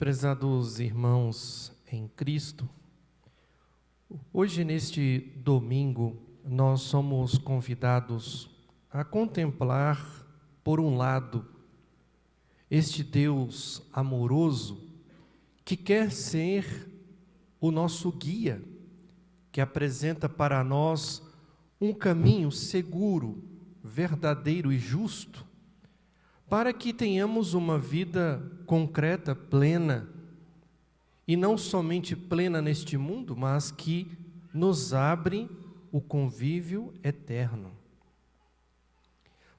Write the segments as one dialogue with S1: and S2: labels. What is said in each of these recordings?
S1: Prezados irmãos em Cristo, hoje neste domingo nós somos convidados a contemplar, por um lado, este Deus amoroso que quer ser o nosso guia, que apresenta para nós um caminho seguro, verdadeiro e justo, para que tenhamos uma vida concreta, plena, e não somente plena neste mundo, mas que nos abre o convívio eterno.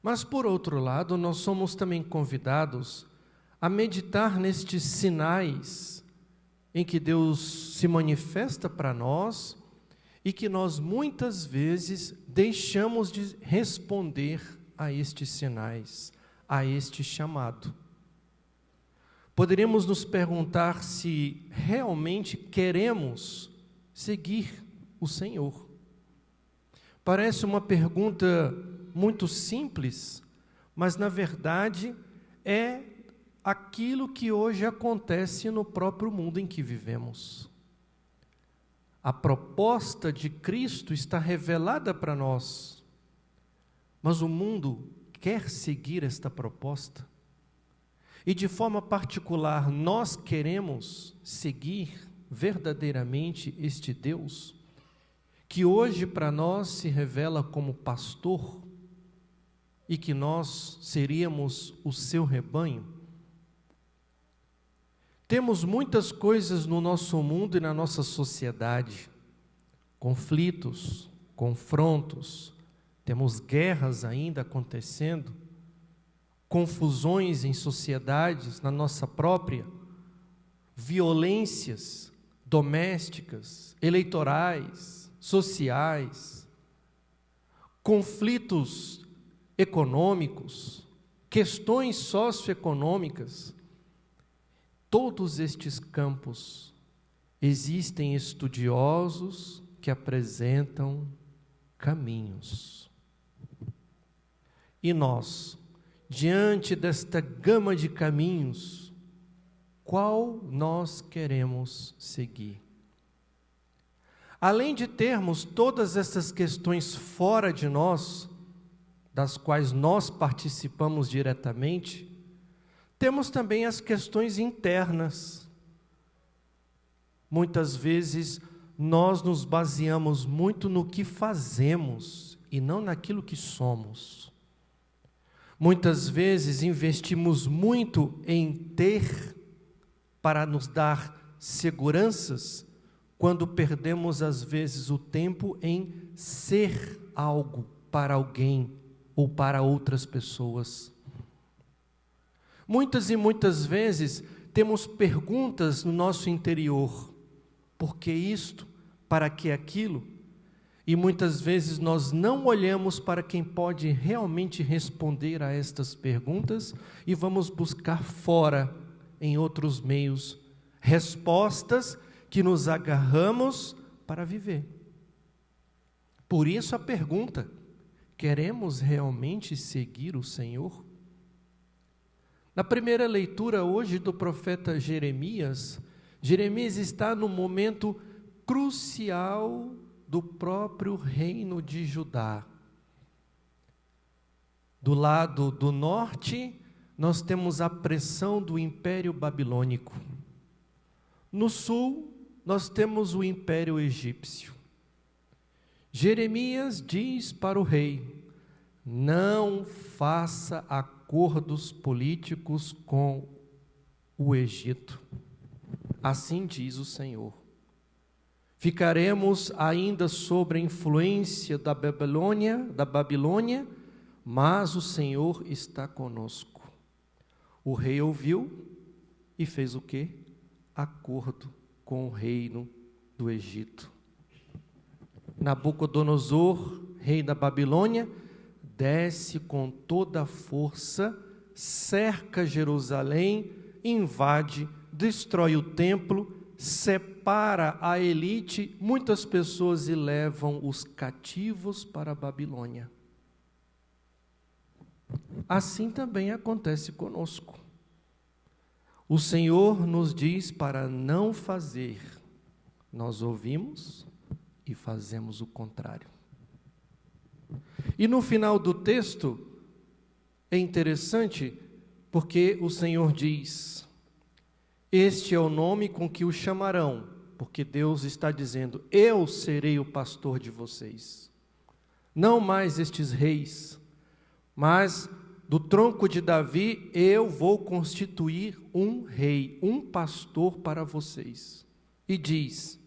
S1: Mas, por outro lado, nós somos também convidados a meditar nestes sinais em que Deus se manifesta para nós e que nós muitas vezes deixamos de responder a estes sinais, a este chamado. Poderíamos nos perguntar se realmente queremos seguir o Senhor. Parece uma pergunta muito simples, mas na verdade é aquilo que hoje acontece no próprio mundo em que vivemos. A proposta de Cristo está revelada para nós, mas o mundo quer seguir esta proposta? E de forma particular, nós queremos seguir verdadeiramente este Deus, que hoje para nós se revela como pastor, e que nós seríamos o seu rebanho? Temos muitas coisas no nosso mundo e na nossa sociedade, conflitos, confrontos, temos guerras ainda acontecendo, confusões em sociedades, na nossa própria, violências domésticas, eleitorais, sociais, conflitos econômicos, questões socioeconômicas. Todos estes campos existem estudiosos que apresentam caminhos. E nós, diante desta gama de caminhos, qual nós queremos seguir? Além de termos todas essas questões fora de nós, das quais nós participamos diretamente, temos também as questões internas. Muitas vezes nós nos baseamos muito no que fazemos e não naquilo que somos. Muitas vezes investimos muito em ter para nos dar seguranças, quando perdemos às vezes o tempo em ser algo para alguém ou para outras pessoas. Muitas e muitas vezes temos perguntas no nosso interior: por que isto? Para que aquilo? E muitas vezes nós não olhamos para quem pode realmente responder a estas perguntas e vamos buscar fora, em outros meios, respostas que nos agarramos para viver. Por isso a pergunta: queremos realmente seguir o Senhor? Na primeira leitura hoje do profeta Jeremias, Jeremias está no momento crucial do próprio reino de Judá. Do lado do norte, nós temos a pressão do Império Babilônico. No sul, nós temos o Império Egípcio. Jeremias diz para o rei: não faça acordos políticos com o Egito. Assim diz o Senhor. Ficaremos ainda sob a influência da Babilônia, mas o Senhor está conosco. O rei ouviu e fez o quê? Acordo com o reino do Egito. Nabucodonosor, rei da Babilônia, desce com toda a força, cerca Jerusalém, invade, destrói o templo, separa a elite, muitas pessoas e levam os cativos para a Babilônia. Assim também acontece conosco. o Senhor nos diz para não fazer. Nós ouvimos e fazemos o contrário. E no final do texto, é interessante, porque o Senhor diz: este é o nome com que o chamarão, porque Deus está dizendo: eu serei o pastor de vocês. Não mais estes reis, mas do tronco de Davi eu vou constituir um rei, um pastor para vocês. E diz: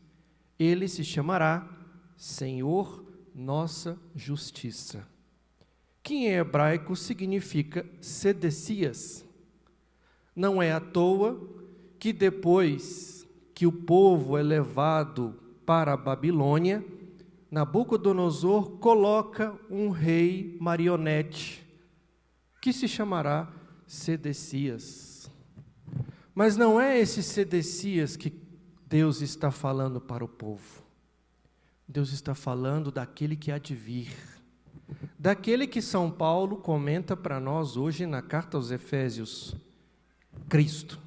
S1: ele se chamará Senhor Nossa Justiça, que em hebraico significa Sedecias. Não é à toa que depois que o povo é levado para a Babilônia, Nabucodonosor coloca um rei marionete, que se chamará Sedecias. Mas não é esse Sedecias que Deus está falando para o povo. Deus está falando daquele que há de vir, daquele que São Paulo comenta para nós hoje na carta aos Efésios: Cristo.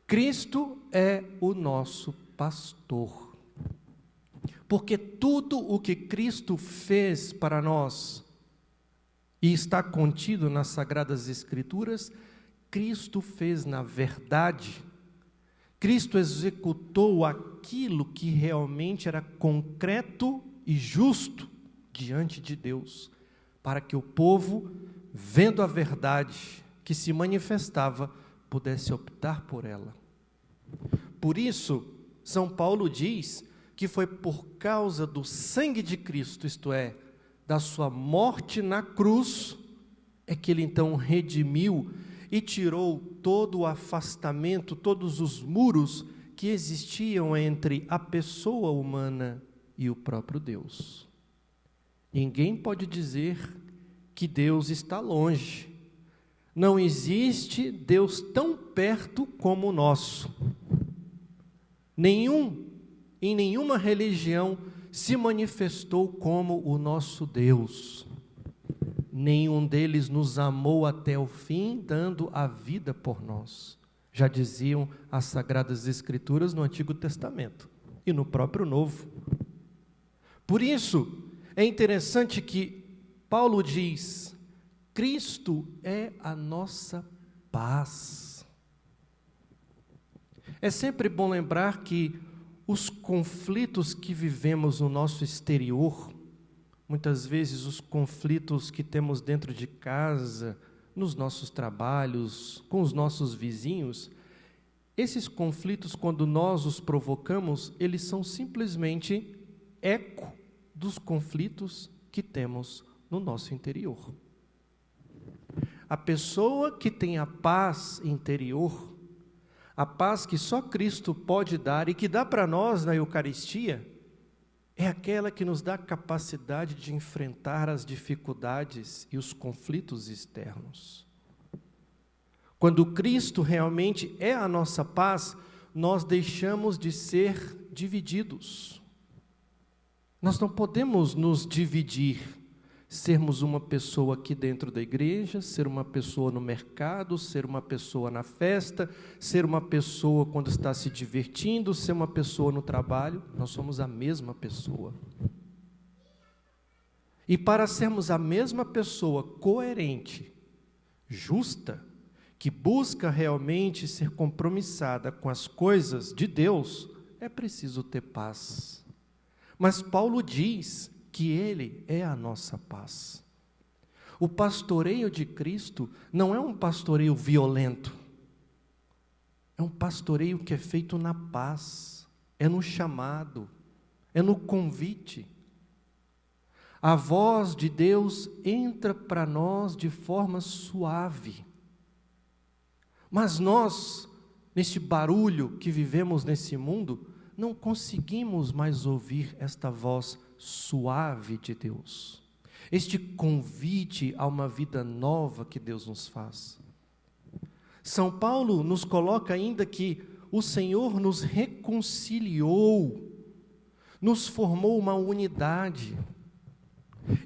S1: Cristo é o nosso pastor, porque tudo o que Cristo fez para nós, e está contido nas Sagradas Escrituras, Cristo fez na verdade. Cristo executou aquilo que realmente era concreto e justo diante de Deus, para que o povo, vendo a verdade que se manifestava, pudesse optar por ela. Por isso, São Paulo diz que foi por causa do sangue de Cristo, isto é, da sua morte na cruz, é que ele então redimiu e tirou todo o afastamento, todos os muros que existiam entre a pessoa humana e o próprio Deus. Ninguém pode dizer que Deus está longe. Não existe Deus tão perto como o nosso. Em nenhuma religião se manifestou como o nosso Deus. Nenhum deles nos amou até o fim, dando a vida por nós. Já diziam as Sagradas Escrituras no Antigo Testamento e no próprio Novo. Por isso, é interessante que Paulo diz: Cristo é a nossa paz. É sempre bom lembrar que os conflitos que vivemos no nosso exterior, muitas vezes os conflitos que temos dentro de casa, nos nossos trabalhos, com os nossos vizinhos, esses conflitos, quando nós os provocamos, eles são simplesmente eco dos conflitos que temos no nosso interior. A pessoa que tem a paz interior, a paz que só Cristo pode dar e que dá para nós na Eucaristia, é aquela que nos dá a capacidade de enfrentar as dificuldades e os conflitos externos. Quando Cristo realmente é a nossa paz, nós deixamos de ser divididos. Nós não podemos nos dividir, sermos uma pessoa aqui dentro da igreja, ser uma pessoa no mercado, ser uma pessoa na festa, ser uma pessoa quando está se divertindo, ser uma pessoa no trabalho. Nós somos a mesma pessoa. E para sermos a mesma pessoa coerente, justa, que busca realmente ser compromissada com as coisas de Deus, é preciso ter paz. Mas Paulo diz que Ele é a nossa paz. O pastoreio de Cristo não é um pastoreio violento, é um pastoreio que é feito na paz, é no chamado, é no convite. A voz de Deus entra para nós de forma suave, mas nós, neste barulho que vivemos nesse mundo, não conseguimos mais ouvir esta voz suave de Deus, este convite a uma vida nova que Deus nos faz. São Paulo nos coloca ainda que o Senhor nos reconciliou, nos formou uma unidade,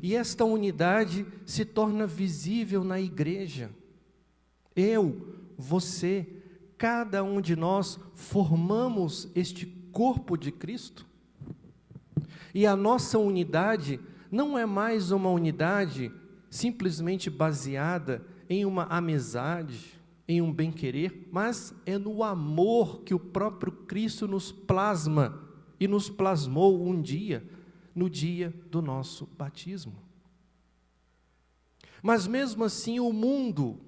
S1: e esta unidade se torna visível na igreja. Eu, você, cada um de nós formamos este corpo de Cristo? E a nossa unidade não é mais uma unidade simplesmente baseada em uma amizade, em um bem-querer, mas é no amor que o próprio Cristo nos plasma e nos plasmou um dia, no dia do nosso batismo. Mas mesmo assim o mundo,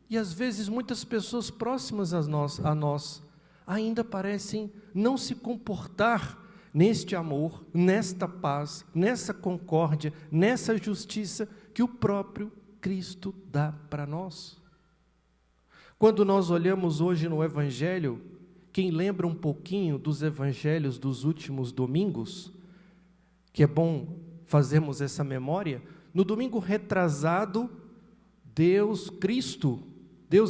S1: e às vezes muitas pessoas próximas a nós ainda parecem não se comportar neste amor, nesta paz, nessa concórdia, nessa justiça que o próprio Cristo dá para nós. Quando nós olhamos hoje no Evangelho, quem lembra um pouquinho dos Evangelhos dos últimos domingos, que é bom fazermos essa memória, no domingo retrasado, Deus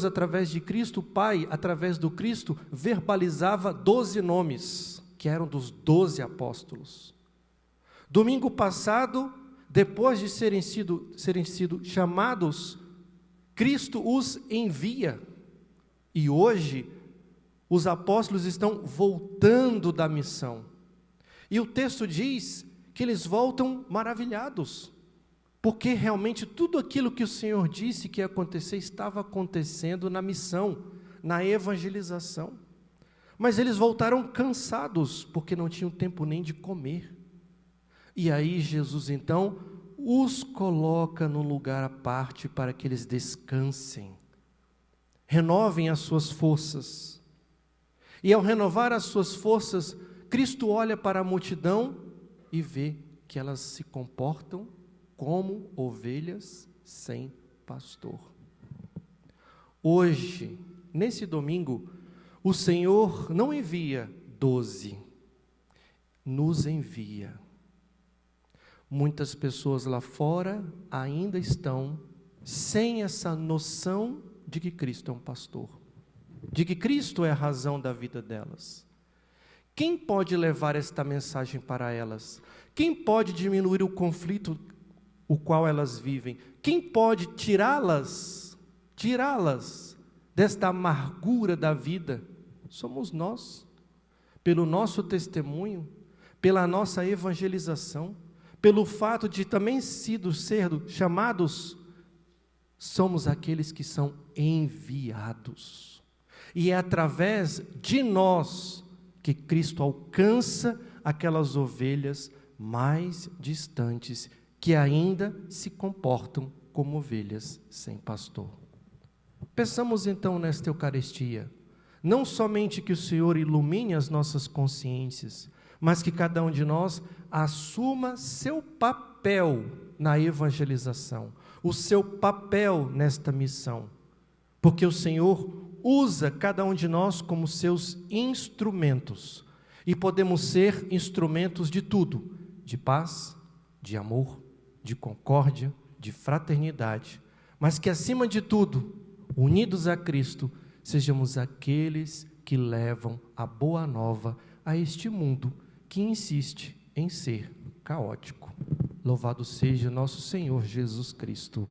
S1: através de Cristo, o Pai, através do Cristo, verbalizava 12 nomes, que eram dos 12 apóstolos. Domingo passado, depois de serem sido chamados, Cristo os envia. E hoje, os apóstolos estão voltando da missão. E o texto diz que eles voltam maravilhados, porque realmente tudo aquilo que o Senhor disse que ia acontecer, estava acontecendo na missão, na evangelização. Mas eles voltaram cansados, porque não tinham tempo nem de comer. E aí Jesus então os coloca num lugar à parte para que eles descansem, renovem as suas forças. E ao renovar as suas forças, Cristo olha para a multidão e vê que elas se comportam como ovelhas sem pastor. Hoje, nesse domingo, o Senhor não envia 12, nos envia. Muitas pessoas lá fora ainda estão sem essa noção de que Cristo é um pastor, de que Cristo é a razão da vida delas. Quem pode levar esta mensagem para elas? Quem pode diminuir o conflito o qual elas vivem? Quem pode tirá-las desta amargura da vida? Somos nós, pelo nosso testemunho, pela nossa evangelização, pelo fato de também ser chamados, somos aqueles que são enviados. E é através de nós que Cristo alcança aquelas ovelhas mais distantes, que ainda se comportam como ovelhas sem pastor. Peçamos então nesta Eucaristia, não somente que o Senhor ilumine as nossas consciências, mas que cada um de nós assuma seu papel na evangelização, o seu papel nesta missão, porque o Senhor usa cada um de nós como seus instrumentos, e podemos ser instrumentos de tudo, de paz, de amor, de concórdia, de fraternidade, mas que acima de tudo, unidos a Cristo, sejamos aqueles que levam a boa nova a este mundo que insiste em ser caótico. Louvado seja nosso Senhor Jesus Cristo.